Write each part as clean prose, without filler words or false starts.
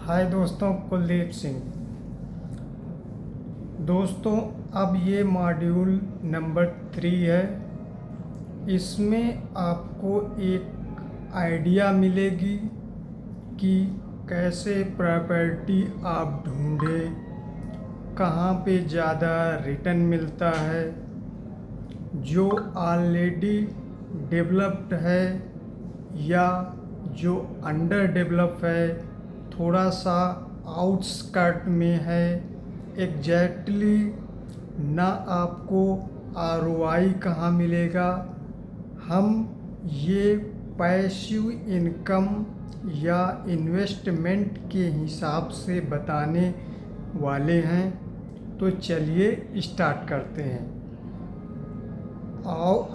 हाय दोस्तों, कुलदीप सिंह। दोस्तों, अब ये मॉड्यूल नंबर 3 है। इसमें आपको एक आइडिया मिलेगी कि कैसे प्रॉपर्टी आप ढूंढें, कहाँ पे ज़्यादा रिटर्न मिलता है, जो ऑलरेडी डेवलप्ड है या जो अंडर डेवलप है, थोड़ा सा आउटस्कर्ट में है। एग्जैक्टली ना आपको आरओआई कहाँ मिलेगा। हम ये पैसिव इनकम या इन्वेस्टमेंट के हिसाब से बताने वाले हैं। तो चलिए स्टार्ट करते हैं।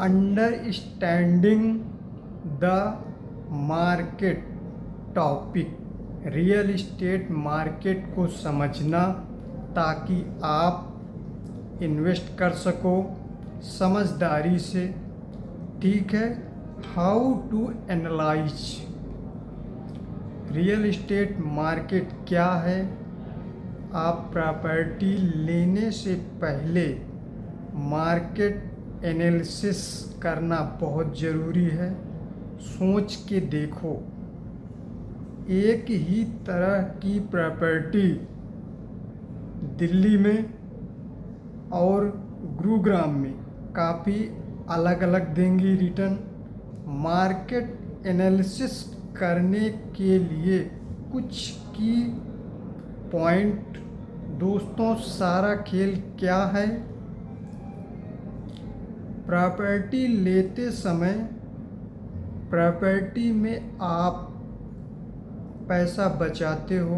Understanding the market topic, real estate market को समझना ताकि आप इन्वेस्ट कर सको समझदारी से। ठीक है। How to analyse real estate market क्या है। आप प्रॉपर्टी लेने से पहले मार्केट एनालिसिस करना बहुत ज़रूरी है। सोच के देखो, एक ही तरह की प्रॉपर्टी दिल्ली में और गुरुग्राम में काफ़ी अलग अलग देंगी रिटर्न। मार्केट एनालिसिस करने के लिए कुछ की पॉइंट। दोस्तों, सारा खेल क्या है। प्रॉपर्टी लेते समय प्रॉपर्टी में आप पैसा बचाते हो,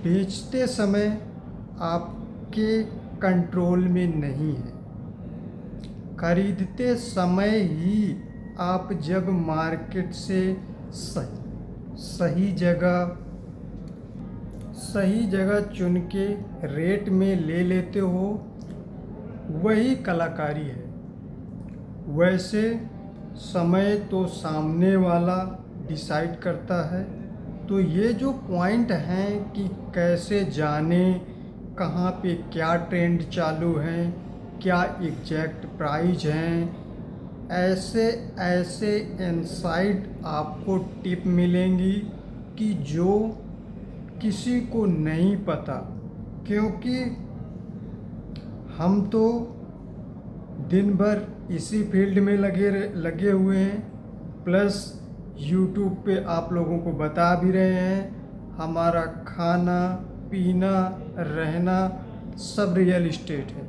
बेचते समय आपके कंट्रोल में नहीं है। खरीदते समय ही आप जब मार्केट से सही जगह चुन के रेट में ले लेते हो, वही कलाकारी है। वैसे समय तो सामने वाला डिसाइड करता है। तो ये जो पॉइंट हैं कि कैसे जाने कहाँ पे क्या ट्रेंड चालू है, क्या एग्जैक्ट प्राइस हैं, ऐसे ऐसे इनसाइट आपको टिप मिलेंगी कि जो किसी को नहीं पता। क्योंकि हम तो दिन भर इसी फील्ड में लगे हुए हैं, प्लस यूट्यूब पे आप लोगों को बता भी रहे हैं। हमारा खाना पीना रहना सब रियल इस्टेट है।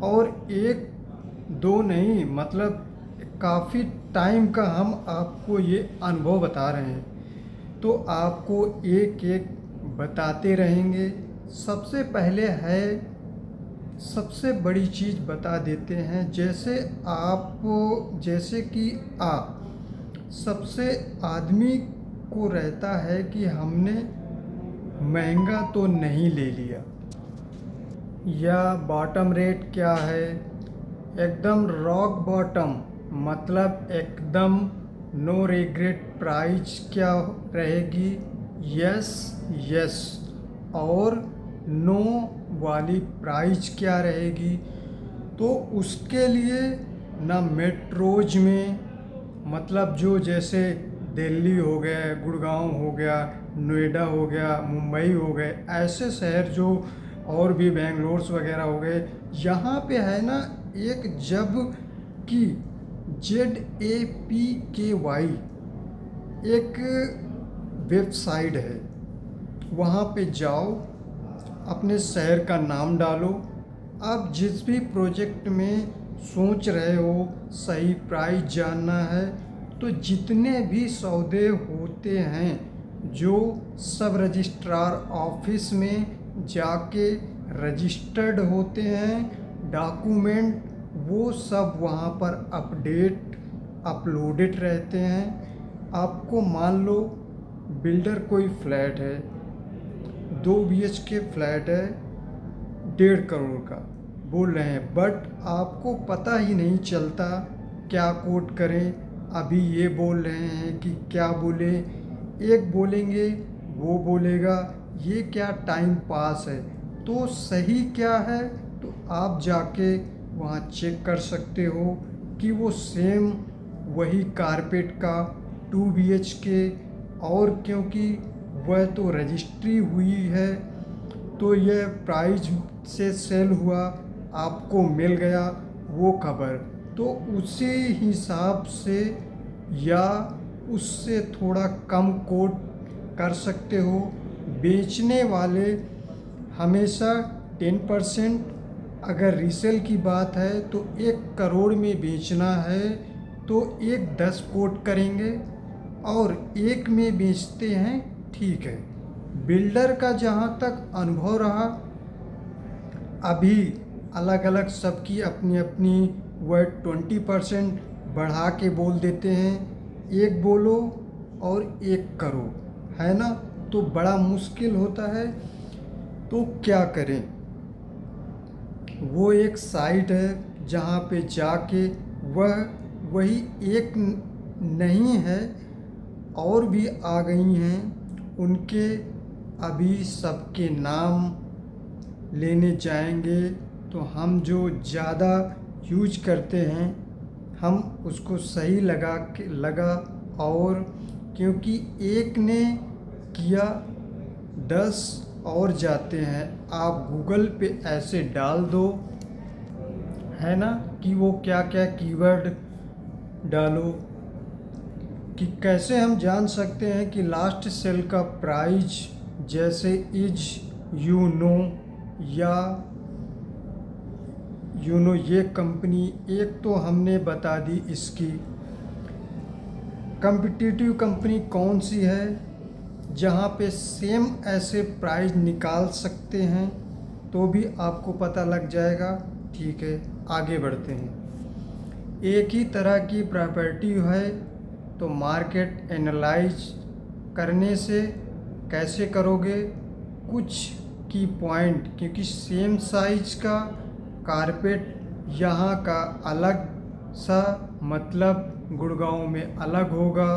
और एक दो नहीं, मतलब काफ़ी टाइम का हम आपको ये अनुभव बता रहे हैं। तो आपको एक एक बताते रहेंगे। सबसे पहले है, सबसे बड़ी चीज़ बता देते हैं। जैसे कि आप सबसे आदमी को रहता है कि हमने महंगा तो नहीं ले लिया, या बॉटम रेट क्या है। एकदम रॉक बॉटम मतलब एकदम नो रिग्रेट प्राइस क्या रहेगी, यस और नो वाली प्राइस क्या रहेगी। तो उसके लिए ना मेट्रोज में, मतलब जो जैसे दिल्ली हो गया, गुड़गांव हो गया, नोएडा हो गया, मुंबई हो गए, ऐसे शहर जो और भी बेंगलोर वगैरह हो गए, यहाँ पे है ना एक जब कि ZAPKY एक वेबसाइट है। वहाँ पे जाओ, अपने शहर का नाम डालो। आप जिस भी प्रोजेक्ट में सोच रहे हो, सही प्राइस जानना है, तो जितने भी सौदे होते हैं जो सब रजिस्ट्रार ऑफिस में जाके रजिस्टर्ड होते हैं, डॉक्यूमेंट वो सब वहाँ पर अपलोडेड रहते हैं। आपको मान लो बिल्डर कोई फ्लैट है, 2 BHK फ्लैट है, 1.5 करोड़ का बोल रहे हैं, बट आपको पता ही नहीं चलता क्या कोट करें। अभी ये बोल रहे हैं कि क्या बोले, एक बोलेंगे वो बोलेगा ये क्या टाइम पास है। तो सही क्या है, तो आप जाके वहाँ चेक कर सकते हो कि वो सेम वही कारपेट का 2 BHK, और क्योंकि वह तो रजिस्ट्री हुई है तो यह प्राइस से सेल हुआ, आपको मिल गया वो खबर, तो उसी हिसाब से या उससे थोड़ा कम कोट कर सकते हो। बेचने वाले हमेशा 10%, अगर रीसेल की बात है तो 1 करोड़ में बेचना है तो एक 10 कोट करेंगे, और 1 में बेचते हैं ठीक है। बिल्डर का जहाँ तक अनुभव रहा, अभी अलग अलग सबकी अपनी अपनी वह 20% बढ़ा के बोल देते हैं, एक बोलो और 1 करो, है ना, तो बड़ा मुश्किल होता है। तो क्या करें, वो एक साइट है जहाँ पे जाके वही एक नहीं है, और भी आ गई हैं, उनके अभी सबके नाम लेने जाएंगे तो हम जो ज़्यादा यूज करते हैं हम उसको सही लगा, और क्योंकि एक ने किया 10 और जाते हैं। आप गूगल पे ऐसे डाल दो, है ना, कि वो क्या क्या कीवर्ड डालो, कि कैसे हम जान सकते हैं कि लास्ट सेल का प्राइस, जैसे इज यू नो या ये कंपनी, एक तो हमने बता दी इसकी। कॉम्पिटिटिव कंपनी कौन सी है जहाँ पे सेम ऐसे प्राइस निकाल सकते हैं, तो भी आपको पता लग जाएगा। ठीक है, आगे बढ़ते हैं। एक ही तरह की प्रॉपर्टी है तो मार्केट एनालाइज करने से कैसे करोगे, कुछ की पॉइंट, क्योंकि सेम साइज का कारपेट यहाँ का अलग सा, मतलब गुड़गांव में अलग होगा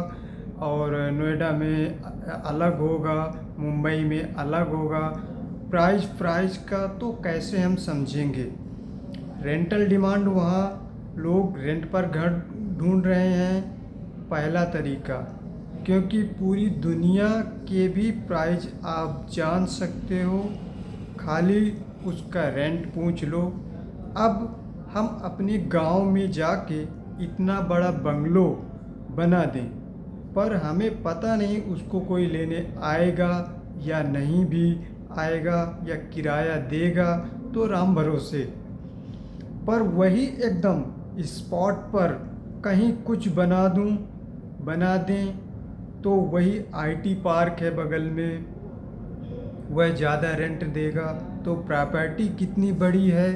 और नोएडा में अलग होगा, मुंबई में अलग होगा। प्राइस का तो कैसे हम समझेंगे। रेंटल डिमांड, वहाँ लोग रेंट पर घर ढूंढ रहे हैं, पहला तरीका, क्योंकि पूरी दुनिया के भी प्राइस आप जान सकते हो, खाली उसका रेंट पूछ लो। अब हम अपने गांव में जाके इतना बड़ा बंगलो बना दें, पर हमें पता नहीं उसको कोई लेने आएगा या नहीं भी आएगा, या किराया देगा, तो राम भरोसे। पर वही एकदम स्पॉट पर कहीं कुछ बना दें, तो वही IT पार्क है बगल में, वह ज़्यादा रेंट देगा। तो प्रॉपर्टी कितनी बड़ी है,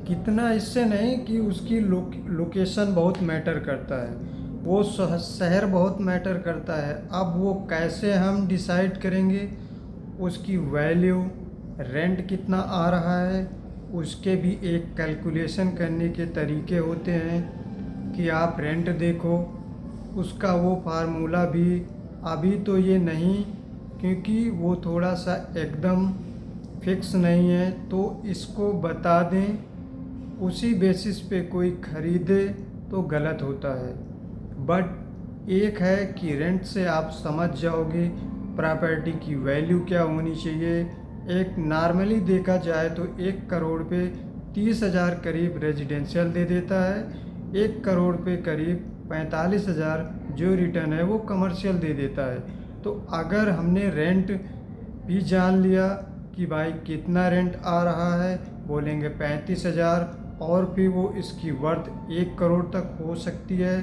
कितना, इससे नहीं कि उसकी लोकेशन बहुत मैटर करता है, वो शहर बहुत मैटर करता है। अब वो कैसे हम डिसाइड करेंगे, उसकी वैल्यू, रेंट कितना आ रहा है, उसके भी एक कैलकुलेशन करने के तरीके होते हैं, कि आप रेंट देखो, उसका वो फार्मूला भी अभी तो ये नहीं, क्योंकि वो थोड़ा सा एकदम फिक्स नहीं है, तो इसको बता दें, उसी बेसिस पे कोई ख़रीदे तो गलत होता है। बट एक है कि रेंट से आप समझ जाओगे प्रॉपर्टी की वैल्यू क्या होनी चाहिए। एक नॉर्मली देखा जाए तो 1 करोड़ पे 30,000 करीब रेजिडेंशियल दे देता है, 1 करोड़ पे करीब 45,000 जो रिटर्न है वो कमर्शियल दे देता है। तो अगर हमने रेंट भी जान लिया कि भाई कितना रेंट आ रहा है, बोलेंगे 35,000, और फिर वो इसकी वर्थ 1 करोड़ तक हो सकती है।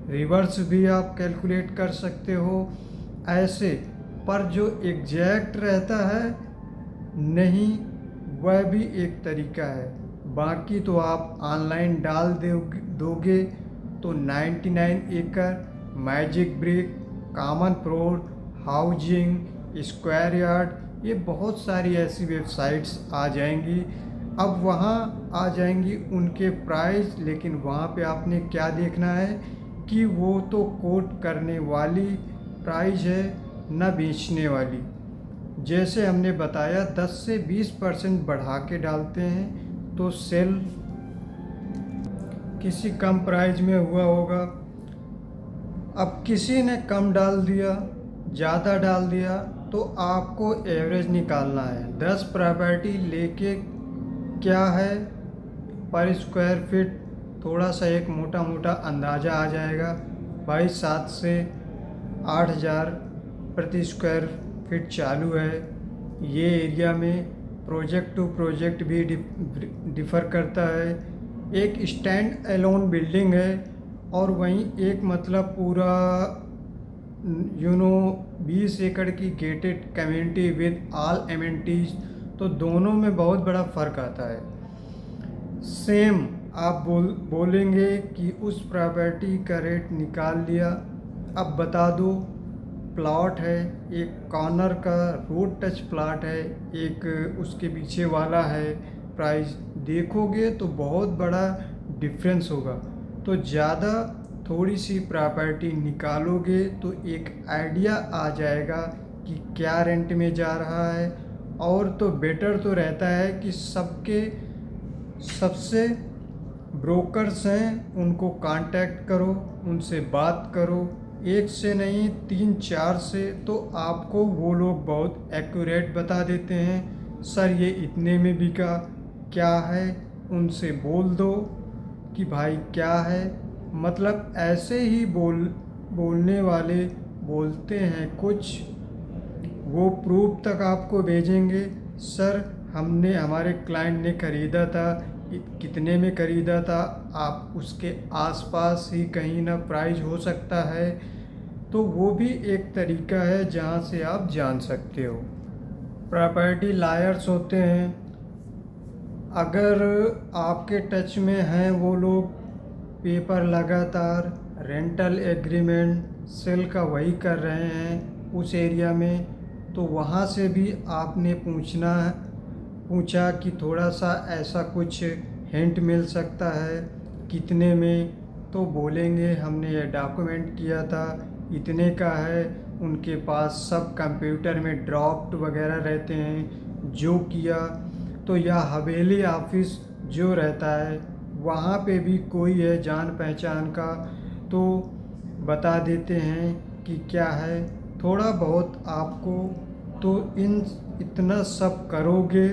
रिवर्स भी आप कैलकुलेट कर सकते हो ऐसे, पर जो एग्जैक्ट रहता है नहीं, वह भी एक तरीका है। बाकी तो आप ऑनलाइन डाल दोगे तो 99 एकड़, magic brick, common plot, housing, square yard, ये बहुत सारी ऐसी वेबसाइट्स आ जाएंगी। अब वहाँ आ जाएंगी उनके प्राइस, लेकिन वहाँ पे आपने क्या देखना है कि वो तो कोट करने वाली प्राइस है, न बेचने वाली। जैसे हमने बताया 10 से 20% बढ़ा के डालते हैं तो सेल किसी कम प्राइस में हुआ होगा। अब किसी ने कम डाल दिया, ज़्यादा डाल दिया, तो आपको एवरेज निकालना है। 10 प्रॉपर्टी लेके क्या है पर स्क्वायर फीट, थोड़ा सा एक मोटा मोटा अंदाज़ा आ जाएगा। भाई 7 से 8,000 प्रति स्क्वायर फीट चालू है। ये एरिया में प्रोजेक्ट टू प्रोजेक्ट भी डिफ़र करता है। एक स्टैंड एलोन बिल्डिंग है और वहीं एक मतलब पूरा 20 एकड़ की gated community with all amenities, तो दोनों में बहुत बड़ा फ़र्क आता है। सेम आप बोलेंगे कि उस प्रॉपर्टी का रेट निकाल लिया, अब बता दो। प्लॉट है, एक कॉर्नर का रोड टच प्लॉट है, एक उसके पीछे वाला है, प्राइस देखोगे तो बहुत बड़ा डिफरेंस होगा। तो ज़्यादा थोड़ी सी प्रॉपर्टी निकालोगे तो एक आइडिया आ जाएगा कि क्या रेंट में जा रहा है। और तो बेटर तो रहता है कि सबसे ब्रोकर्स हैं उनको कांटेक्ट करो, उनसे बात करो, एक से नहीं 3-4 से, तो आपको वो लोग बहुत एक्यूरेट बता देते हैं। सर ये इतने में बिका, क्या है, उनसे बोल दो कि भाई क्या है। मतलब ऐसे ही बोलने वाले बोलते हैं कुछ, वो प्रूफ तक आपको भेजेंगे। सर हमने, हमारे क्लाइंट ने ख़रीदा था, कितने में ख़रीदा था, आप उसके आसपास ही कहीं ना प्राइस हो सकता है। तो वो भी एक तरीका है जहाँ से आप जान सकते हो। प्रॉपर्टी लायर्स होते हैं, अगर आपके टच में हैं वो लोग, पेपर लगातार रेंटल एग्रीमेंट सेल का वही कर रहे हैं उस एरिया में, तो वहाँ से भी आपने पूछा कि थोड़ा सा ऐसा कुछ हिंट मिल सकता है कितने में, तो बोलेंगे हमने ये डॉक्यूमेंट किया था, इतने का है। उनके पास सब कंप्यूटर में ड्राफ्ट वगैरह रहते हैं, जो किया तो या हवेली ऑफिस जो रहता है वहाँ पे भी कोई है जान पहचान का, तो बता देते हैं कि क्या है। थोड़ा बहुत आपको तो इतना सब करोगे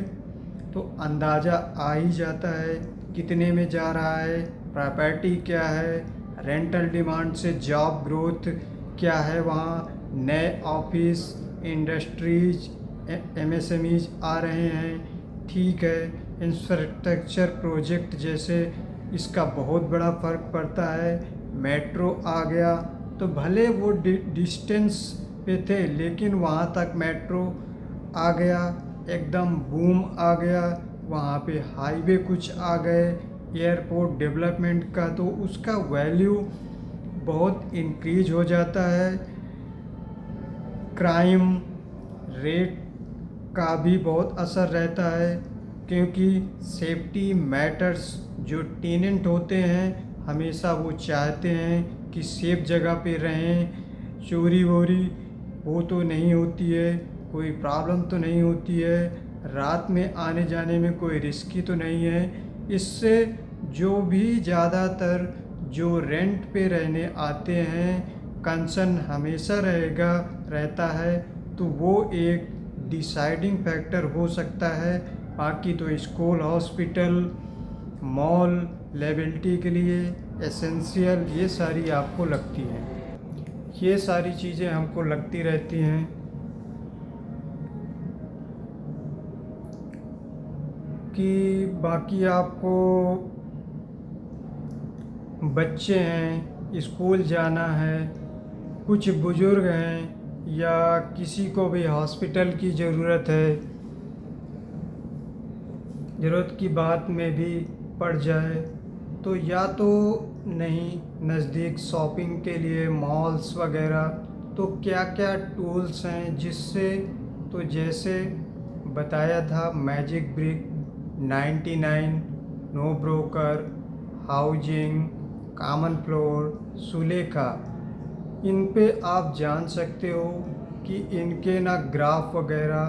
तो अंदाज़ा आ ही जाता है कितने में जा रहा है, प्रॉपर्टी क्या है, रेंटल डिमांड से जॉब ग्रोथ क्या है, वहाँ नए ऑफिस, इंडस्ट्रीज, एमएसएमईज आ रहे हैं, ठीक है। इंफ्रास्ट्रक्चर प्रोजेक्ट जैसे इसका बहुत बड़ा फ़र्क पड़ता है। मेट्रो आ गया तो भले वो डिस्टेंस पे थे, लेकिन वहाँ तक मेट्रो आ गया, एकदम बूम आ गया। वहाँ पे हाईवे कुछ आ गए, एयरपोर्ट डेवलपमेंट का, तो उसका वैल्यू बहुत इंक्रीज हो जाता है। क्राइम रेट का भी बहुत असर रहता है, क्योंकि सेफ्टी मैटर्स। जो टेनेंट होते हैं हमेशा वो चाहते हैं कि सेफ जगह पे रहें, चोरी वोरी वो तो नहीं होती है, कोई प्रॉब्लम तो नहीं होती है, रात में आने जाने में कोई रिस्की तो नहीं है। इससे जो भी ज़्यादातर जो रेंट पे रहने आते हैं, कंसर्न हमेशा रहता है, तो वो एक डिसाइडिंग फैक्टर हो सकता है। बाकी तो स्कूल, हॉस्पिटल, मॉल लेबिलिटी के लिए एसेंशियल, ये सारी आपको लगती हैं। ये सारी चीज़ें हमको लगती रहती हैं। कि बाकी आपको बच्चे हैं, स्कूल जाना है, कुछ बुज़ुर्ग हैं, या किसी को भी हॉस्पिटल की ज़रूरत है, ज़रूरत की बात में भी पड़ जाए, तो या तो नहीं नज़दीक शॉपिंग के लिए मॉल्स वगैरह, तो क्या क्या टूल्स हैं जिससे, तो जैसे बताया था magic brick, 99, no broker, housing, common floor, Sulekha, इन पे आप जान सकते हो कि इनके ना ग्राफ वगैरह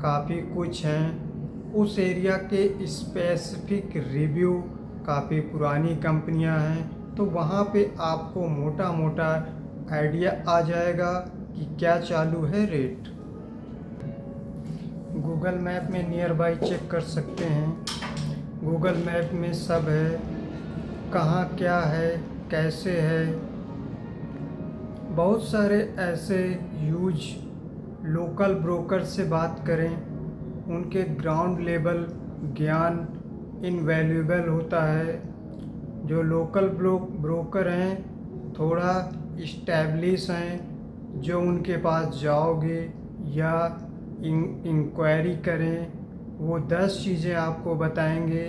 काफ़ी कुछ हैं, उस एरिया के स्पेसिफिक रिव्यू काफ़ी पुरानी कंपनियां हैं, तो वहाँ पे आपको मोटा मोटा आइडिया आ जाएगा कि क्या चालू है रेट। गूगल मैप में नियर बाई चेक कर सकते हैं। गूगल मैप में सब है, कहाँ क्या है, कैसे है। बहुत सारे ऐसे यूज लोकल ब्रोकर से बात करें, उनके ग्राउंड लेवल ज्ञान इनवैल्यूएबल होता है। जो लोकल ब्रोकर हैं थोड़ा इस्टेब्लिश हैं, जो उनके पास जाओगे या इंक्वायरी करें, वो 10 चीज़ें आपको बताएंगे।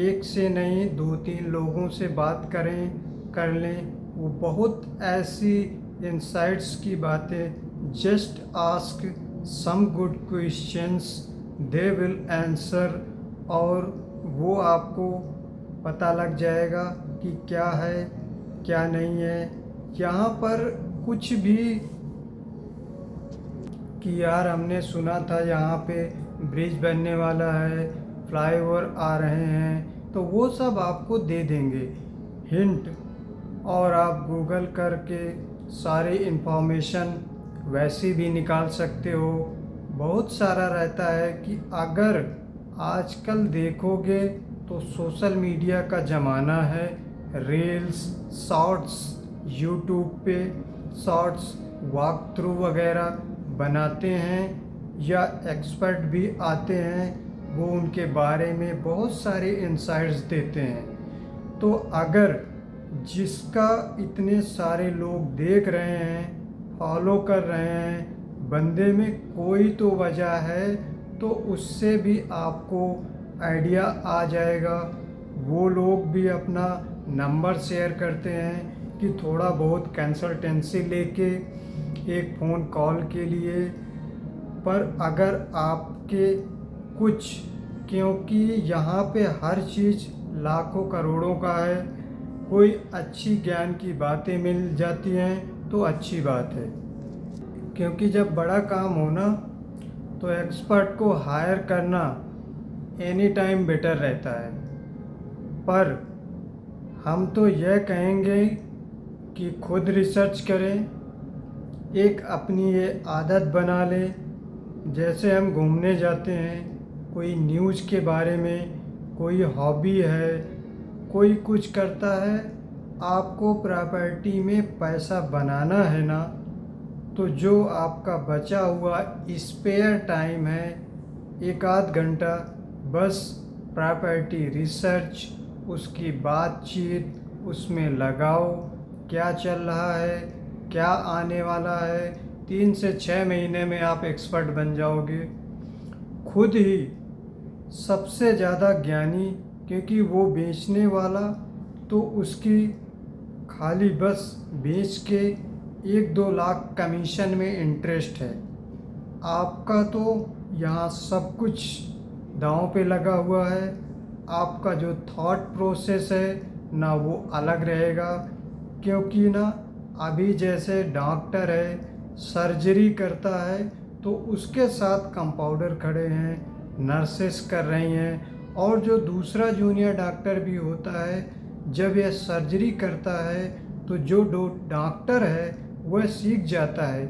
एक से नहीं 2-3 लोगों से बात कर लें, वो बहुत ऐसी इंसाइट्स की बातें, just ask some good questions they will answer, और वो आपको पता लग जाएगा कि क्या है क्या नहीं है। यहाँ पर कुछ भी कि यार हमने सुना था यहाँ पे ब्रिज बनने वाला है, फ्लाईओवर आ रहे हैं, तो वो सब आपको दे देंगे हिंट, और आप गूगल करके सारी इन्फॉर्मेशन वैसे भी निकाल सकते हो। बहुत सारा रहता है कि अगर आजकल देखोगे तो सोशल मीडिया का ज़माना है, रील्स, शॉर्ट्स, यूट्यूब पे शॉर्ट्स वॉक थ्रू वगैरह बनाते हैं, या एक्सपर्ट भी आते हैं, वो उनके बारे में बहुत सारे इंसाइट्स देते हैं। तो अगर जिसका इतने सारे लोग देख रहे हैं, फॉलो कर रहे हैं, बंदे में कोई तो वजह है, तो उससे भी आपको आइडिया आ जाएगा। वो लोग भी अपना नंबर शेयर करते हैं कि थोड़ा बहुत कंसल्टेंसी लेके एक फ़ोन कॉल के लिए। पर अगर आपके कुछ, क्योंकि यहाँ पे हर चीज़ लाखों करोड़ों का है, कोई अच्छी ज्ञान की बातें मिल जाती हैं तो अच्छी बात है, क्योंकि जब बड़ा काम हो ना तो एक्सपर्ट को हायर करना एनी टाइम बेटर रहता है। पर हम तो यह कहेंगे कि खुद रिसर्च करें, एक अपनी ये आदत बना लें। जैसे हम घूमने जाते हैं, कोई न्यूज़ के बारे में, कोई हॉबी है, कोई कुछ करता है, आपको प्रॉपर्टी में पैसा बनाना है ना, तो जो आपका बचा हुआ स्पेयर टाइम है, 1-आध घंटा बस प्रॉपर्टी रिसर्च, उसकी बातचीत उसमें लगाओ। क्या चल रहा है, क्या आने वाला है, 3 से 6 महीने में आप एक्सपर्ट बन जाओगे। खुद ही सबसे ज़्यादा ज्ञानी, क्योंकि वो बेचने वाला तो उसकी खाली बस बेच के 1-2 लाख कमीशन में इंटरेस्ट है। आपका तो यहाँ सब कुछ दांव पे लगा हुआ है। आपका जो थॉट प्रोसेस है ना, वो अलग रहेगा, क्योंकि ना अभी जैसे डॉक्टर है, सर्जरी करता है, तो उसके साथ कंपाउंडर खड़े हैं, नर्सेस कर रही हैं, और जो दूसरा जूनियर डॉक्टर भी होता है, जब यह सर्जरी करता है तो जो डॉक्टर है वह सीख जाता है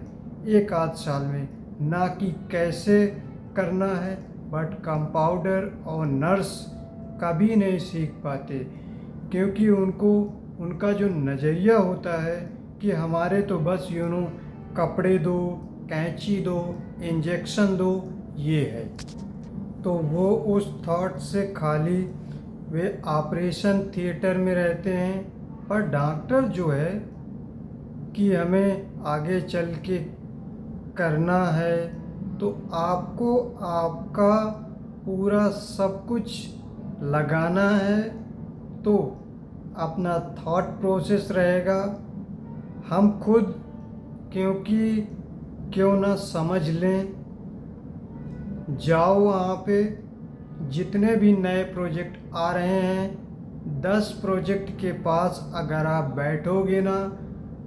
1-आध साल में, ना कि कैसे करना है। बट कंपाउंडर और नर्स कभी नहीं सीख पाते, क्योंकि उनका जो नज़रिया होता है कि हमारे तो बस कपड़े दो, कैंची दो, इंजेक्शन दो, ये है। तो वो उस थॉट से खाली वे ऑपरेशन थिएटर में रहते हैं। पर डॉक्टर जो है कि हमें आगे चल के करना है, तो आपको आपका पूरा सब कुछ लगाना है, तो अपना थॉट प्रोसेस रहेगा। हम खुद क्यों ना समझ लें, जाओ वहाँ पे, जितने भी नए प्रोजेक्ट आ रहे हैं, 10 प्रोजेक्ट के पास अगर आप बैठोगे ना,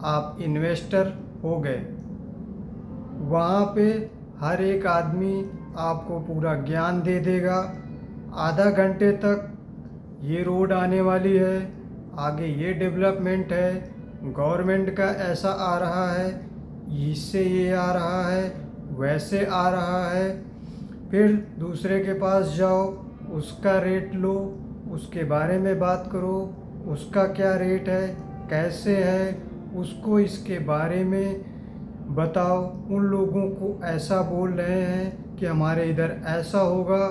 आप इन्वेस्टर हो गए। वहाँ पे हर एक आदमी आपको पूरा ज्ञान दे देगा। आधा घंटे तक ये रोड आने वाली है, आगे ये डेवलपमेंट है, गवर्नमेंट का ऐसा आ रहा है, इससे ये आ रहा है, वैसे आ रहा है। फिर दूसरे के पास जाओ, उसका रेट लो, उसके बारे में बात करो, उसका क्या रेट है, कैसे है, उसको इसके बारे में बताओ। उन लोगों को ऐसा बोल रहे हैं कि हमारे इधर ऐसा होगा,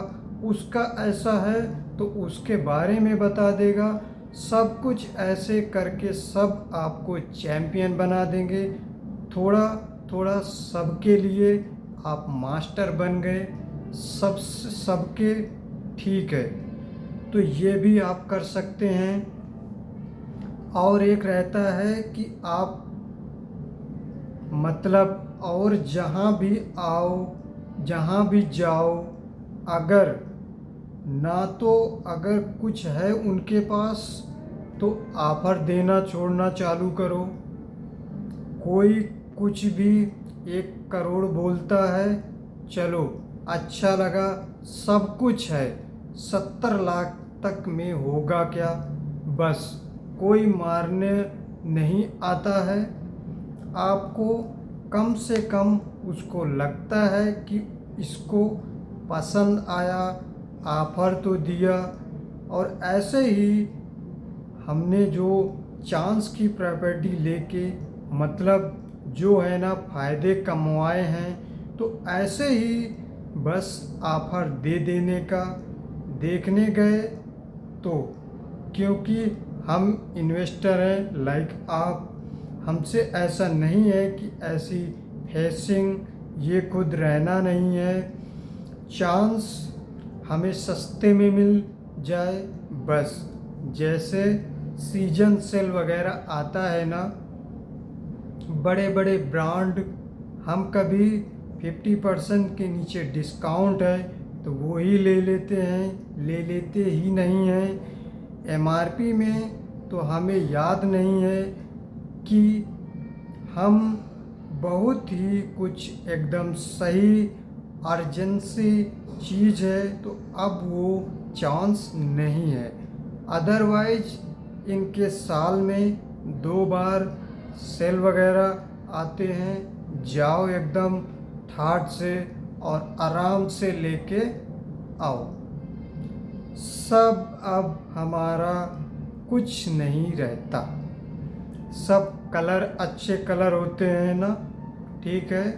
उसका ऐसा है तो उसके बारे में बता देगा। सब कुछ ऐसे करके सब आपको चैम्पियन बना देंगे। थोड़ा थोड़ा सबके लिए आप मास्टर बन गए, सबके ठीक है। तो ये भी आप कर सकते हैं। और एक रहता है कि आप मतलब और जहाँ भी आओ, जहाँ भी जाओ, अगर ना तो अगर कुछ है उनके पास तो ऑफ़र देना छोड़ना चालू करो। कोई कुछ भी 1 करोड़ बोलता है, चलो अच्छा लगा, सब कुछ है, 70 लाख तक में होगा क्या, बस कोई मारने नहीं आता है। आपको कम से कम उसको लगता है कि इसको पसंद आया, ऑफ़र तो दिया। और ऐसे ही हमने जो चांस की प्रॉपर्टी लेके मतलब जो है ना फ़ायदे कमवाए हैं, तो ऐसे ही बस ऑफ़र दे देने का। देखने गए तो क्योंकि हम इन्वेस्टर हैं लाइक आप, हमसे ऐसा नहीं है कि ऐसी फेसिंग ये खुद रहना नहीं है। चांस हमें सस्ते में मिल जाए बस। जैसे सीजन सेल वगैरह आता है ना, बड़े बड़े ब्रांड हम कभी 50% के नीचे डिस्काउंट है तो वो ही ले लेते हैं, ले लेते ही नहीं हैं। एमआरपी में तो हमें याद नहीं है कि हम बहुत ही कुछ एकदम सही अर्जेंसी चीज़ है तो अब वो चांस नहीं है। अदरवाइज इनके साल में 2 बार सेल वगैरह आते हैं, जाओ एकदम ठाट से और आराम से लेके आओ। सब अब हमारा कुछ नहीं रहता, सब कलर अच्छे कलर होते हैं ना, ठीक है।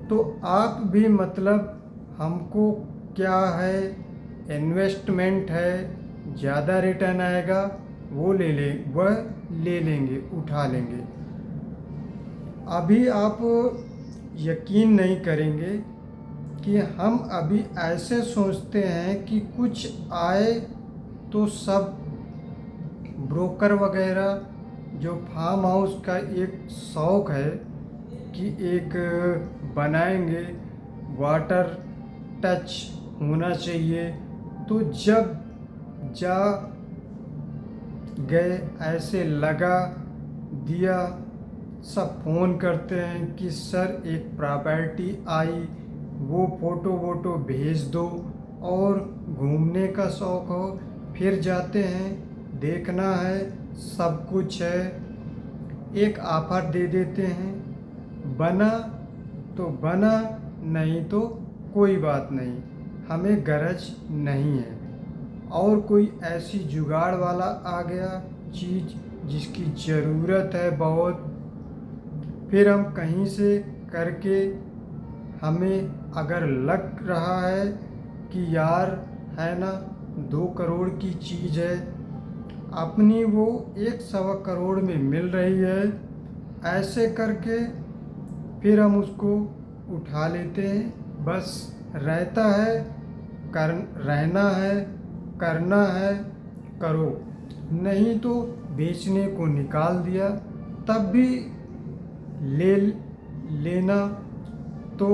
तो आप भी मतलब हमको क्या है, इन्वेस्टमेंट है, ज़्यादा रिटर्न आएगा वो वह ले लेंगे, उठा लेंगे। अभी आप यकीन नहीं करेंगे कि हम अभी ऐसे सोचते हैं कि कुछ आए तो सब ब्रोकर वगैरह, जो फार्म हाउस का एक शौक़ है कि एक बनाएंगे, वाटर टच होना चाहिए, तो जब जा गए ऐसे लगा दिया, सब फ़ोन करते हैं कि सर एक प्रॉपर्टी आई, वो फ़ोटो वोटो भेज दो। और घूमने का शौक़ हो फिर जाते हैं, देखना है, सब कुछ है, एक ऑफ़र दे देते हैं। बना तो बना, नहीं तो कोई बात नहीं, हमें गरज नहीं है। और कोई ऐसी जुगाड़ वाला आ गया चीज़ जिसकी ज़रूरत है बहुत, फिर हम कहीं से करके हमें अगर लग रहा है कि यार है ना 2 करोड़ की चीज़ है, अपनी वो 1-1.25 करोड़ में मिल रही है, ऐसे करके फिर हम उसको उठा लेते हैं। बस रहता है, रहना है, करना है, करो, नहीं तो बेचने को निकाल दिया तब भी लेना। तो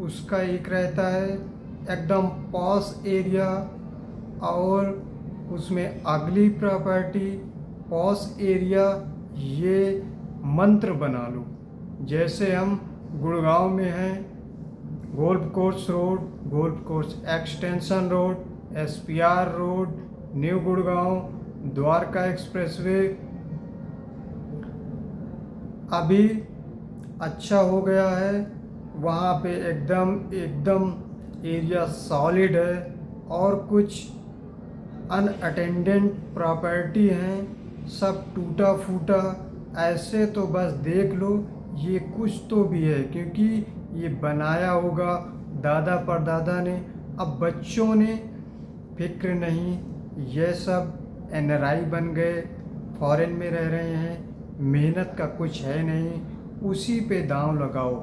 उसका एक रहता है एकदम पॉश एरिया, और उसमें अगली प्रॉपर्टी पॉश एरिया, ये मंत्र बना लो। जैसे हम गुड़गांव में है golf course road, golf course extension road, SPR road, new Gurgaon, Dwarka expressway अभी अच्छा हो गया है। वहाँ पे एकदम एरिया सॉलिड है और कुछ अनअटेंडेंट प्रॉपर्टी हैं, सब टूटा फूटा। ऐसे तो बस देख लो ये कुछ तो भी है, क्योंकि ये बनाया होगा दादा परदादा ने। अब बच्चों ने फिक्र नहीं, ये सब NRI बन गए, फॉरेन में रह रहे हैं, मेहनत का कुछ है नहीं, उसी पे दांव लगाओ,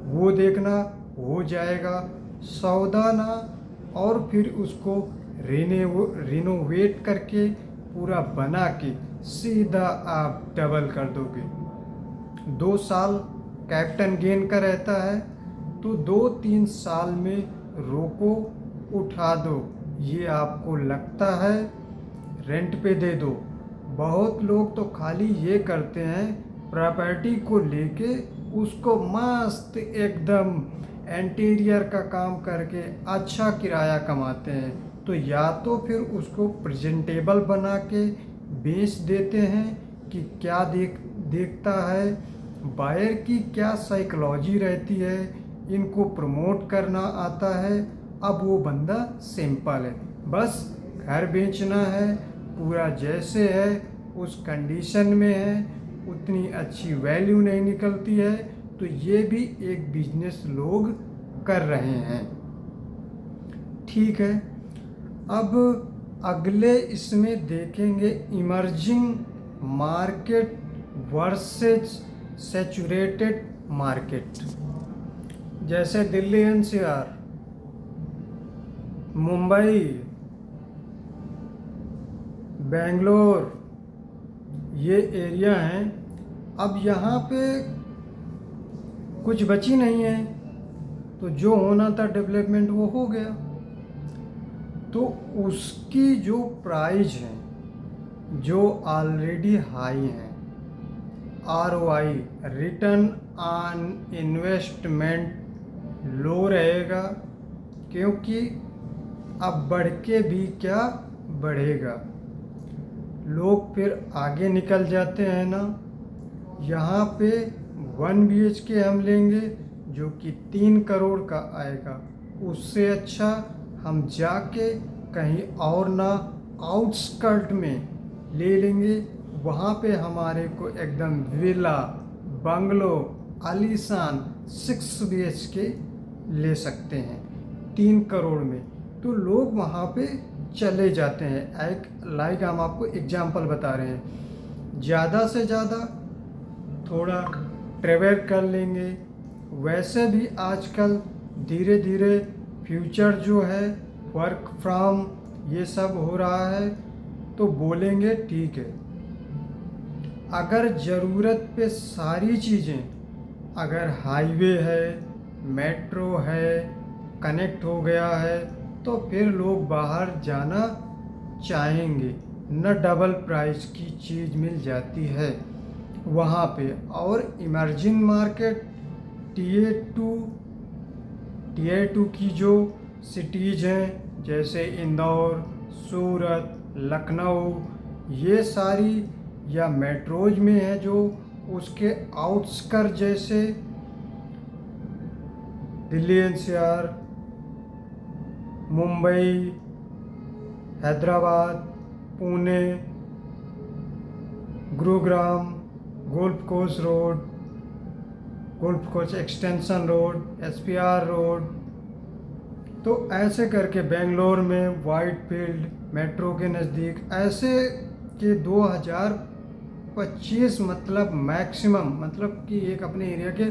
वो देखना हो जाएगा सौदा ना, और फिर उसको रिनोवेट करके पूरा बना के सीधा आप डबल कर दोगे। 2 साल कैपिटल गेन का रहता है, तो 2-3 साल में रोको, उठा दो। ये आपको लगता है रेंट पे दे दो। बहुत लोग तो खाली ये करते हैं, प्रॉपर्टी को लेके उसको मस्त एकदम इंटीरियर का काम करके अच्छा किराया कमाते हैं। तो या तो फिर उसको प्रेजेंटेबल बना के बेच देते हैं कि क्या देखता है, बायर की क्या साइकोलॉजी रहती है, इनको प्रमोट करना आता है। अब वो बंदा सिंपल है, बस घर बेचना है, पूरा जैसे है उस कंडीशन में है, उतनी अच्छी वैल्यू नहीं निकलती है। तो ये भी एक बिजनेस लोग कर रहे हैं। ठीक है, अब अगले इसमें देखेंगे emerging market versus saturated market. जैसे दिल्ली NCR, मुंबई, बेंगलोर, ये एरिया हैं। अब यहाँ पे कुछ बची नहीं है, तो जो होना था डेवलपमेंट वो हो गया। तो उसकी जो प्राइस है, जो ऑलरेडी हाई है, ROI रिटर्न ऑन इन्वेस्टमेंट लो रहेगा, क्योंकि अब बढ़ के भी क्या बढ़ेगा, लोग फिर आगे निकल जाते हैं ना। यहाँ पे 1 BHK हम लेंगे जो कि 3 करोड़ का आएगा, उससे अच्छा हम जाके कहीं और ना आउटस्कर्ट में ले लेंगे। वहाँ पे हमारे को एकदम विला, बंगलो, आलीशान 6 BHK ले सकते हैं 3 करोड़ में। तो लोग वहाँ पे चले जाते हैं। लाइक हम आपको एग्जांपल बता रहे हैं, ज़्यादा से ज़्यादा थोड़ा ट्रेवल कर लेंगे। वैसे भी आजकल धीरे धीरे फ्यूचर जो है वर्क फ्रॉम ये सब हो रहा है, तो बोलेंगे ठीक है। अगर ज़रूरत पे सारी चीज़ें, अगर हाईवे है, मेट्रो है, कनेक्ट हो गया है, तो फिर लोग बाहर जाना चाहेंगे, न डबल प्राइस की चीज़ मिल जाती है वहाँ पे। और इमर्जिंग मार्केट टीयर टू की जो सिटीज़ हैं, जैसे इंदौर, सूरत, लखनऊ, ये सारी या मेट्रोज में है, जो उसके आउटस्कर्ट जैसे Delhi NCR, Mumbai, Hyderabad, Pune, Gurugram, golf course road, golf course extension road, SPR road. तो ऐसे करके बेंगलोर में वाइटफील्ड मेट्रो के नज़दीक, ऐसे के 2025 मतलब मैक्सिमम, मतलब कि एक अपने एरिया के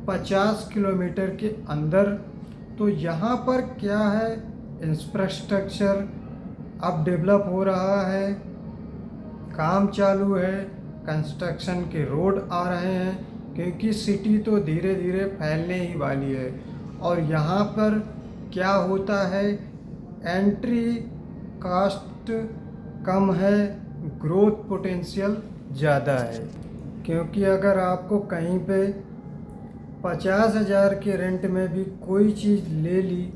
50 किलोमीटर के अंदर। तो यहाँ पर क्या है, इंफ्रास्ट्रक्चर अब डेवलप हो रहा है, काम चालू है, कंस्ट्रक्शन के रोड आ रहे हैं, क्योंकि सिटी तो धीरे धीरे फैलने ही वाली है। और यहाँ पर क्या होता है, एंट्री कास्ट कम है, ग्रोथ पोटेंशियल ज़्यादा है। क्योंकि अगर आपको कहीं पे 50,000 के रेंट में भी कोई चीज़ ले ली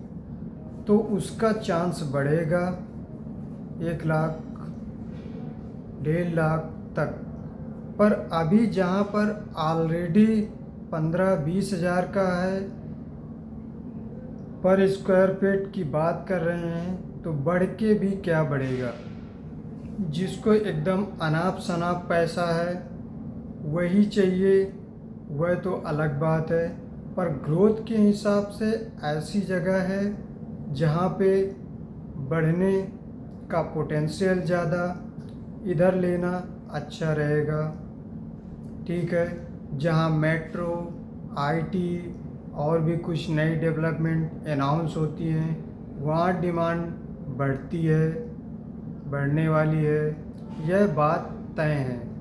तो उसका चांस बढ़ेगा 1 लाख 1.5 लाख तक। पर अभी जहाँ पर ऑलरेडी 15-20 हज़ार का है पर स्क्वायर फीट की बात कर रहे हैं तो बढ़ के भी क्या बढ़ेगा। जिसको एकदम अनाप शनाप पैसा है वही चाहिए वह तो अलग बात है, पर ग्रोथ के हिसाब से ऐसी जगह है जहाँ पे बढ़ने का पोटेंशियल ज़्यादा, इधर लेना अच्छा रहेगा। ठीक है, जहाँ मेट्रो, आईटी और भी कुछ नई डेवलपमेंट अनाउंस होती हैं वहाँ डिमांड बढ़ती है, बढ़ने वाली है, यह बात तय है।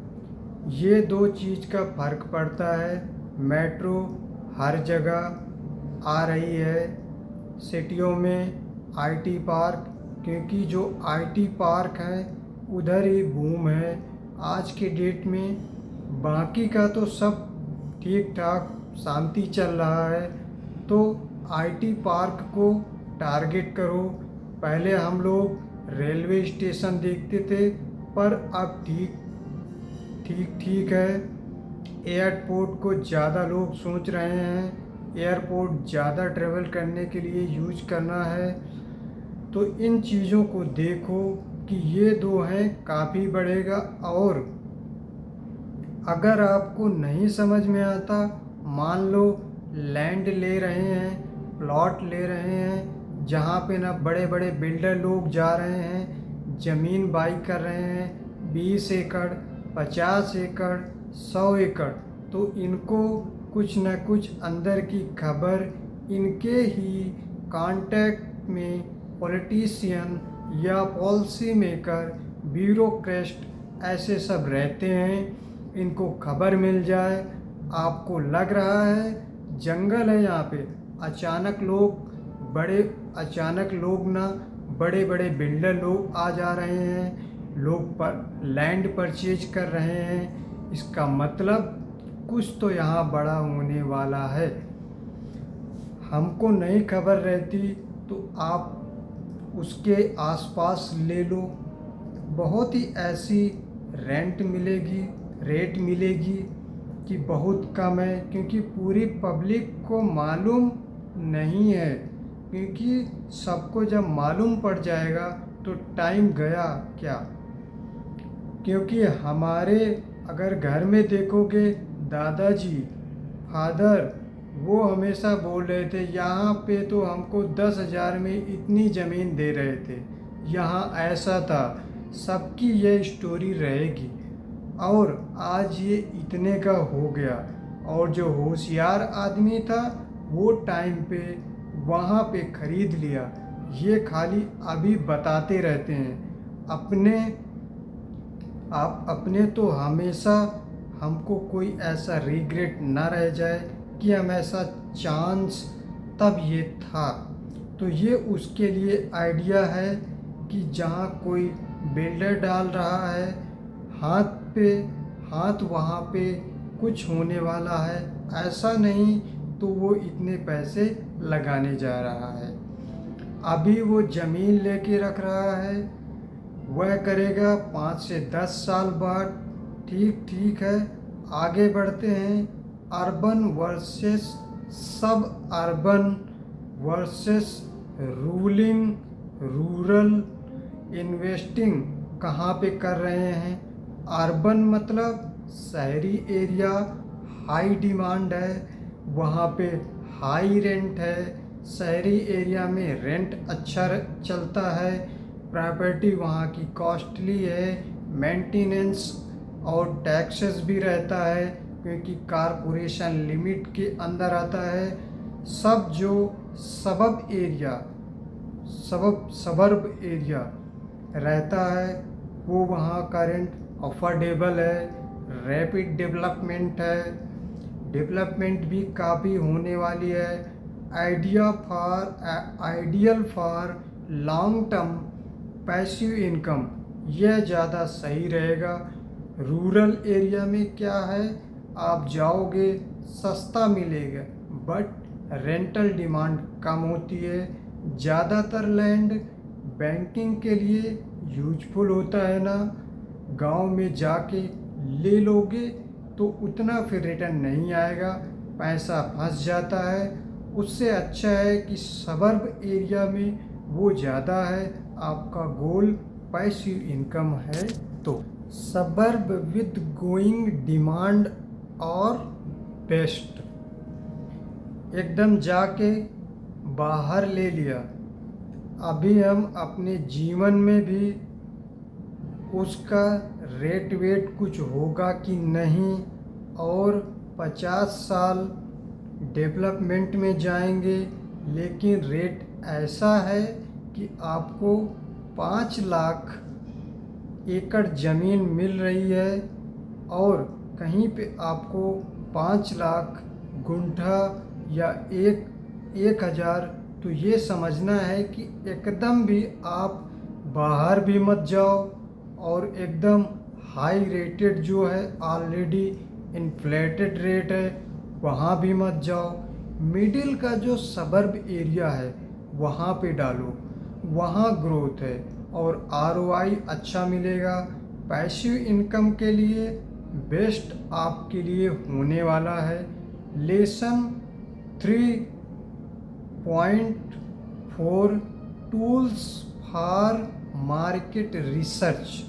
ये दो चीज़ का फ़र्क पड़ता है। मेट्रो हर जगह आ रही है सिटियों में, आईटी पार्क, क्योंकि जो आईटी पार्क है उधर ही बूम है आज के डेट में। बाकी का तो सब ठीक ठाक शांति चल रहा है, तो आईटी पार्क को टारगेट करो। पहले हम लोग रेलवे स्टेशन देखते थे पर अब ठीक है, एयरपोर्ट को ज़्यादा लोग सोच रहे हैं, एयरपोर्ट ज़्यादा ट्रैवल करने के लिए यूज करना है। तो इन चीज़ों को देखो कि ये दो हैं, काफ़ी बढ़ेगा। और अगर आपको नहीं समझ में आता, मान लो लैंड ले रहे हैं, प्लॉट ले रहे हैं जहाँ पे ना बड़े बड़े बिल्डर लोग जा रहे हैं, ज़मीन बाई कर रहे हैं 20 एकड़ 50 एकड़ 100 एकड़, तो इनको कुछ न कुछ अंदर की खबर इनके ही कांटेक्ट में पॉलिटिशियन या पॉलिसी मेकर, ब्यूरोक्रेट ऐसे सब रहते हैं, इनको खबर मिल जाए। आपको लग रहा है जंगल है यहाँ पे, अचानक लोग ना बड़े बड़े बिल्डर लोग आ जा रहे हैं, लोग पर लैंड परचेज कर रहे हैं, इसका मतलब कुछ तो यहाँ बड़ा होने वाला है। हमको नहीं खबर रहती तो आप उसके आसपास ले लो, बहुत ही ऐसी रेट मिलेगी कि बहुत कम है, क्योंकि पूरी पब्लिक को मालूम नहीं है। क्योंकि सबको जब मालूम पड़ जाएगा तो टाइम गया क्या। क्योंकि हमारे अगर घर में देखोगे दादाजी, फादर, वो हमेशा बोल रहे थे यहाँ पे तो हमको 10,000 में इतनी ज़मीन दे रहे थे, यहाँ ऐसा था। सबकी ये स्टोरी रहेगी और आज ये इतने का हो गया। और जो होशियार आदमी था वो टाइम पे वहाँ पे ख़रीद लिया। ये खाली अभी बताते रहते हैं अपने तो हमेशा हमको कोई ऐसा रिग्रेट ना रह जाए कि हम ऐसा चांस तब ये था। तो ये उसके लिए आइडिया है कि जहाँ कोई बिल्डर डाल रहा है हाथ वहाँ पे कुछ होने वाला है, ऐसा नहीं तो वो इतने पैसे लगाने जा रहा है। अभी वो ज़मीन लेके रख रहा है, वह करेगा 5 से 10 साल बाद। ठीक है, आगे बढ़ते हैं। अर्बन वर्सेस सब अर्बन वर्सेस रूरल इन्वेस्टिंग कहाँ पे कर रहे हैं। अर्बन मतलब शहरी एरिया, हाई डिमांड है, वहाँ पे हाई रेंट है। शहरी एरिया में रेंट अच्छा चलता है, प्रॉपर्टी वहाँ की कॉस्टली है, मेंटेनेंस और टैक्सेस भी रहता है क्योंकि कारपोरेशन लिमिट के अंदर आता है। सब जो सबर्ब एरिया रहता है वो वहाँ का रेंट अफोर्डेबल है, रैपिड डेवलपमेंट है, डेवलपमेंट भी काफ़ी होने वाली है। Ideal for long term passive income, यह ज़्यादा सही रहेगा। रूरल एरिया में क्या है, आप जाओगे सस्ता मिलेगा, बट रेंटल डिमांड कम होती है। ज़्यादातर लैंड बैंकिंग के लिए यूजफुल होता है ना, गांव में जाके ले लोगे तो उतना फिर रिटर्न नहीं आएगा, पैसा फंस जाता है। उससे अच्छा है कि सबर्ब एरिया में वो ज़्यादा है। आपका गोल पैसिव इनकम है तो सबर्ब विद गोइंग डिमांड और बेस्ट, एकदम जाके बाहर ले लिया। अभी हम अपने जीवन में भी उसका रेट वेट कुछ होगा कि नहीं, और 50 साल डेवलपमेंट में जाएंगे, लेकिन रेट ऐसा है कि आपको 5 लाख एकड़ ज़मीन मिल रही है और कहीं पे आपको 5 लाख गुंठा या 1,000। तो ये समझना है कि एकदम भी आप बाहर भी मत जाओ और एकदम हाई रेटेड जो है ऑलरेडी इन्फ्लेटेड रेट है वहाँ भी मत जाओ। मिडिल का जो सबर्ब एरिया है वहाँ पे डालो, वहाँ ग्रोथ है और आरओआई अच्छा मिलेगा। पैसिव इनकम के लिए बेस्ट आपके लिए होने वाला है lesson 3.4 tools for market research.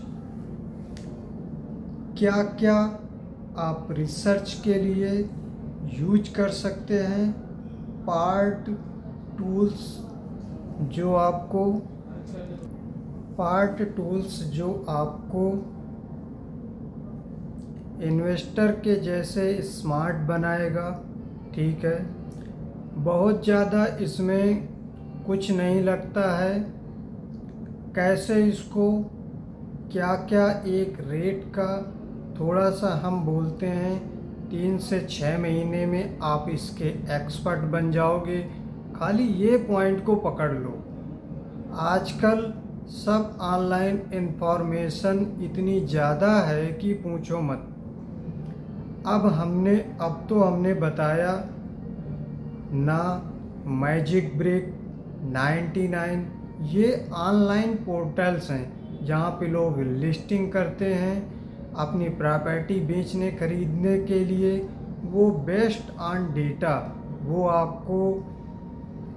क्या क्या आप रिसर्च के लिए यूज कर सकते हैं। पार्ट टूल्स जो आपको इन्वेस्टर के जैसे स्मार्ट बनाएगा, ठीक है। बहुत ज़्यादा इसमें कुछ नहीं लगता है। कैसे इसको क्या क्या एक रेट का थोड़ा सा हम बोलते हैं 3 से 6 महीने में आप इसके एक्सपर्ट बन जाओगे। खाली ये पॉइंट को पकड़ लो। आजकल सब ऑनलाइन इंफॉर्मेशन इतनी ज़्यादा है कि पूछो मत। अब तो हमने बताया ना, मैजिक ब्रिक 99 ये ऑनलाइन पोर्टल्स हैं जहाँ पे लोग लिस्टिंग करते हैं अपनी प्रॉपर्टी बेचने खरीदने के लिए। वो बेस्ड ऑन डेटा वो आपको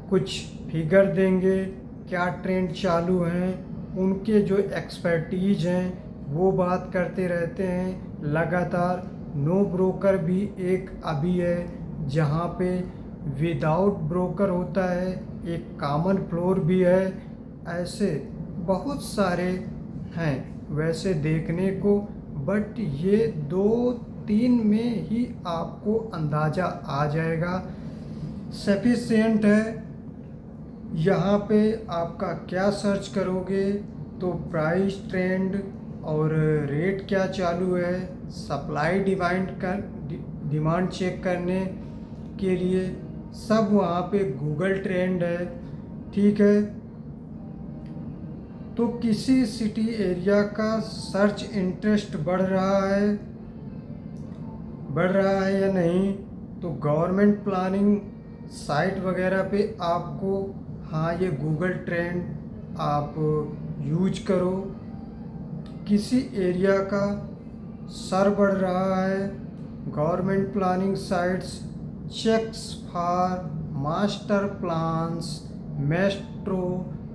कुछ फिगर देंगे, क्या ट्रेंड चालू हैं, उनके जो एक्सपर्टीज हैं वो बात करते रहते हैं लगातार। नो ब्रोकर भी एक अभी है जहाँ पे विदाउट ब्रोकर होता है, एक कॉमन फ्लोर भी है। ऐसे बहुत सारे हैं वैसे देखने को, बट ये 2-3 में ही आपको अंदाज़ा आ जाएगा, सफिशिएंट है। यहाँ पे आपका क्या सर्च करोगे तो प्राइस ट्रेंड और रेट क्या चालू है, सप्लाई डिमांड चेक करने के लिए सब वहाँ पे गूगल ट्रेंड है, ठीक है। तो किसी सिटी एरिया का सर्च इंटरेस्ट बढ़ रहा है या नहीं, तो गवर्नमेंट प्लानिंग साइट वगैरह पे आपको हाँ ये गूगल ट्रेंड आप यूज करो। किसी एरिया का सर बढ़ रहा है, government planning sites checks for master plans, metro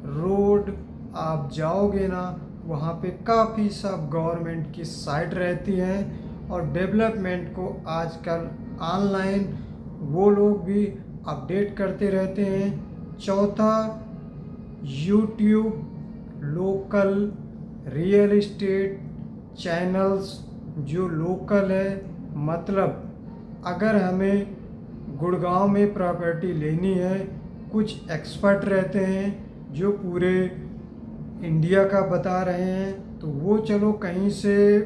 road आप जाओगे ना वहाँ पे काफ़ी सब गवर्नमेंट की साइट रहती हैं और डेवलपमेंट को आजकल ऑनलाइन वो लोग भी अपडेट करते रहते हैं। चौथा, YouTube local real estate channels जो लोकल है, मतलब अगर हमें गुड़गांव में प्रॉपर्टी लेनी है, कुछ एक्सपर्ट रहते हैं जो पूरे इंडिया का बता रहे हैं, तो वो चलो कहीं से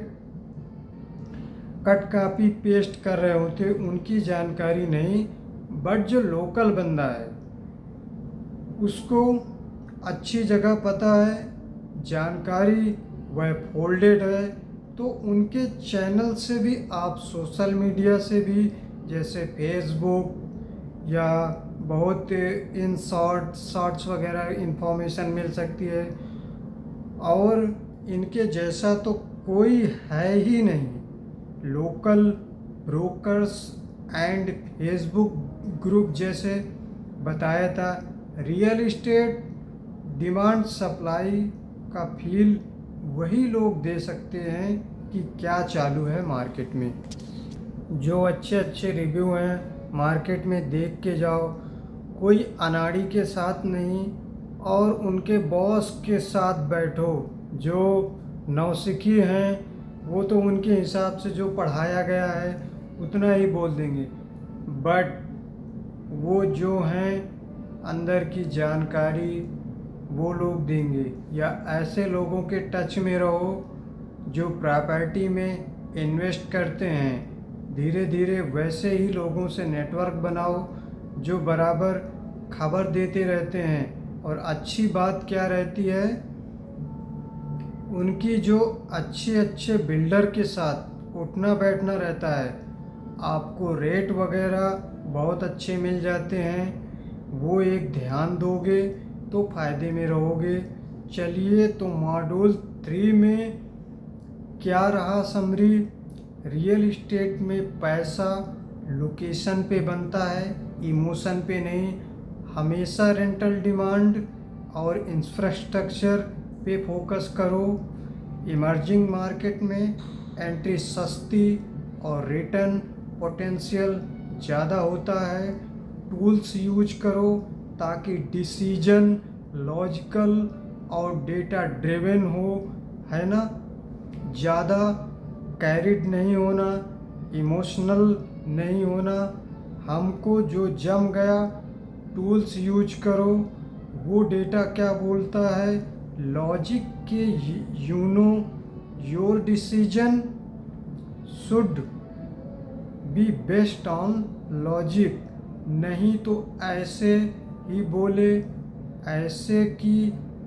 कट कॉपी पेस्ट कर रहे होते, उनकी जानकारी नहीं, बट जो लोकल बंदा है उसको अच्छी जगह पता है, जानकारी वह फोल्डेड है, तो उनके चैनल से भी आप सोशल मीडिया से भी जैसे फेसबुक या बहुत इन शॉर्ट्स वगैरह इंफॉर्मेशन मिल सकती है, और इनके जैसा तो कोई है ही नहीं। Local brokers and Facebook group जैसे बताया था, रियल इस्टेट डिमांड सप्लाई का फील वही लोग दे सकते हैं कि क्या चालू है मार्केट में। जो अच्छे अच्छे रिव्यू हैं मार्केट में देख के जाओ, कोई अनाड़ी के साथ नहीं और उनके बॉस के साथ बैठो। जो नौसिखी हैं वो तो उनके हिसाब से जो पढ़ाया गया है उतना ही बोल देंगे, बट वो जो हैं अंदर की जानकारी वो लोग देंगे। या ऐसे लोगों के टच में रहो जो प्रॉपर्टी में इन्वेस्ट करते हैं। धीरे धीरे वैसे ही लोगों से नेटवर्क बनाओ जो बराबर खबर देते रहते हैं। और अच्छी बात क्या रहती है, उनकी जो अच्छे अच्छे बिल्डर के साथ उठना बैठना रहता है, आपको रेट वगैरह बहुत अच्छे मिल जाते हैं। वो एक ध्यान दोगे तो फ़ायदे में रहोगे। चलिए, तो मॉड्यूल 3 में क्या रहा समरी। रियल इस्टेट में पैसा लोकेशन पे बनता है, इमोशन पे नहीं। हमेशा रेंटल डिमांड और इंफ्रास्ट्रक्चर पे फोकस करो। इमर्जिंग मार्केट में एंट्री सस्ती और रिटर्न पोटेंशियल ज़्यादा होता है। टूल्स यूज करो ताकि डिसीजन लॉजिकल और डेटा ड्रिवन हो, है ना। ज़्यादा कैरिड नहीं होना, इमोशनल नहीं होना। हमको जो जम गया, टूल्स यूज करो। वो डेटा क्या बोलता है, लॉजिक के know your decision should be based on logic. नहीं तो ऐसे ही बोले, ऐसे की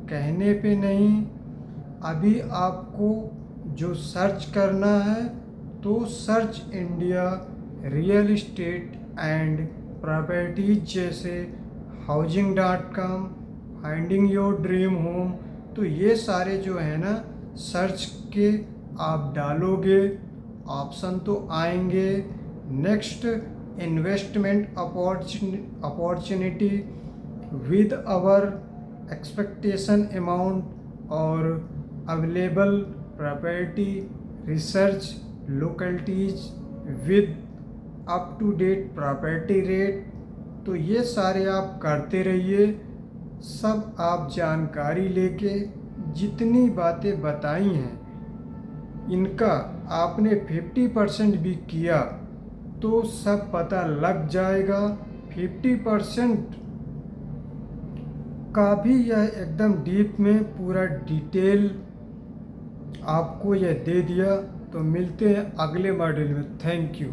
कहने पे नहीं। अभी आपको जो सर्च करना है तो search India real estate and properties जैसे housing.com, finding your dream home, तो ये सारे जो है ना सर्च के आप डालोगे, ऑप्शन तो आएंगे। Next, investment opportunity with our expectation amount और available property research localities with up to date property rate. तो ये सारे आप करते रहिए। सब आप जानकारी लेके जितनी बातें बताई हैं इनका आपने 50% भी किया तो सब पता लग जाएगा। 50% का भी यह एकदम डीप में पूरा डिटेल आपको यह दे दिया। तो मिलते हैं अगले मॉड्यूल में। Thank you.